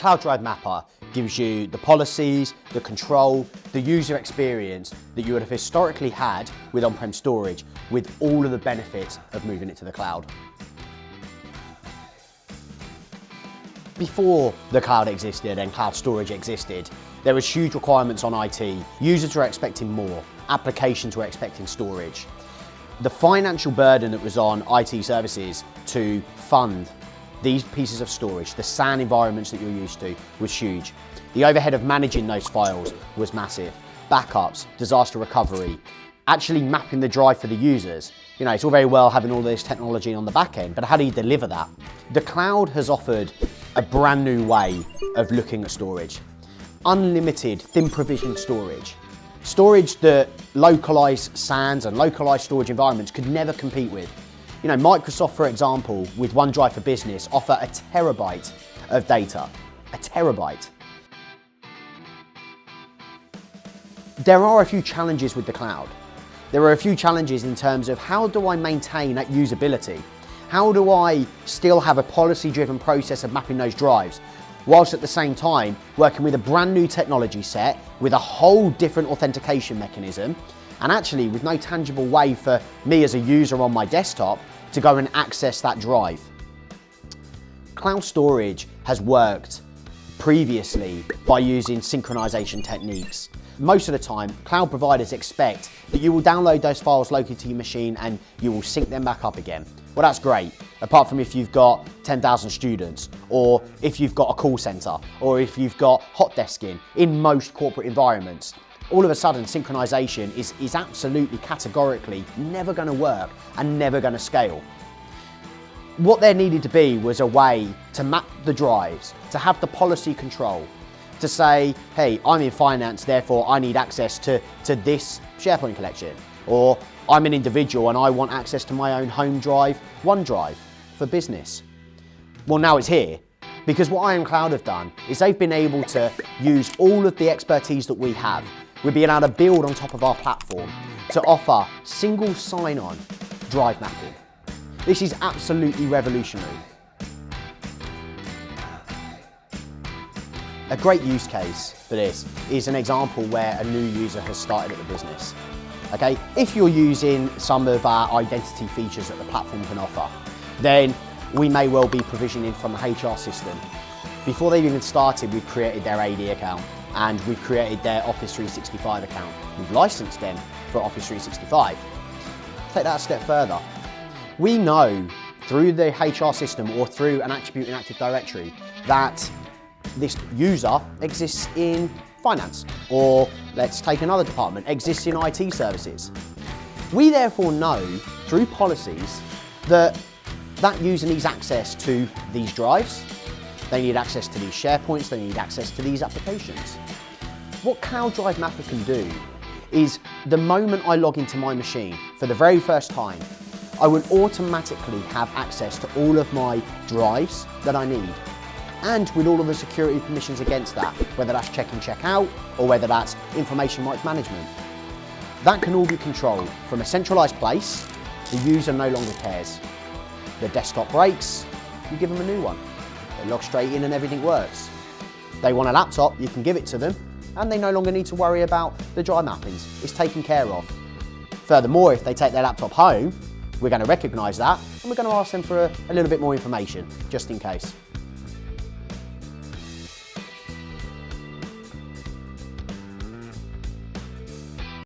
Cloud Drive Mapper gives you the policies, the control, the user experience that you would have historically had with on-prem storage, with all of the benefits of moving it to the cloud. Before the cloud existed and cloud storage existed, there was huge requirements on IT. Users were expecting more, applications were expecting storage. The financial burden that was on IT services to fund these pieces of storage, the SAN environments that you're used to, was huge. The overhead of managing those files was massive. Backups, disaster recovery, actually mapping the drive for the users. You know, it's all very well having all this technology on the back end, but how do you deliver that? The cloud has offered a brand new way of looking at storage. Unlimited, thin provision storage. Storage that localized SANs and localized storage environments could never compete with. You know, Microsoft, for example, with OneDrive for Business, offer a terabyte of data. A terabyte. There are a few challenges with the cloud. There are a few challenges in terms of how do I maintain that usability? How do I still have a policy-driven process of mapping those drives, whilst at the same time working with a brand new technology set, with a whole different authentication mechanism, and actually with no tangible way for me as a user on my desktop to go and access that drive. Cloud storage has worked previously by using synchronization techniques. Most of the time, cloud providers expect that you will download those files locally to your machine and you will sync them back up again. Well, that's great, apart from if you've got 10,000 students, or if you've got a call center, or if you've got hot desking in most corporate environments. All of a sudden, synchronization is absolutely categorically never going to work and never going to scale. What there needed to be was a way to map the drives, to have the policy control, to say, hey, I'm in finance, therefore I need access to this SharePoint collection. Or I'm an individual and I want access to my own home drive, OneDrive for business. Well, now it's here. Because what IamCloud have done is they've been able to use all of the expertise that we have. We're being able to build on top of our platform to offer single sign-on drive mapping. This is absolutely revolutionary. A great use case for this is an example where a new user has started at the business. Okay, if you're using some of our identity features that the platform can offer, then we may well be provisioning from the HR system. Before they've even started, we've created their AD account and we've created their Office 365 account. We've licensed them for Office 365. Take that a step further. We know through the HR system or through an attribute in Active Directory that this user exists in finance, or let's take another department, exists in IT services. We therefore know through policies that that user needs access to these drives, they need access to these SharePoints, they need access to these applications. What Cloud Drive Mapper can do is the moment I log into my machine for the very first time, I will automatically have access to all of my drives that I need, and with all of the security permissions against that, whether that's check in, check out, or whether that's information rights management. That can all be controlled from a centralized place. The user no longer cares. The desktop breaks, you give them a new one. They log straight in and everything works. They want a laptop, you can give it to them, and they no longer need to worry about the drive mappings. It's taken care of. Furthermore, if they take their laptop home, we're going to recognize that, and we're going to ask them for a little bit more information, just in case.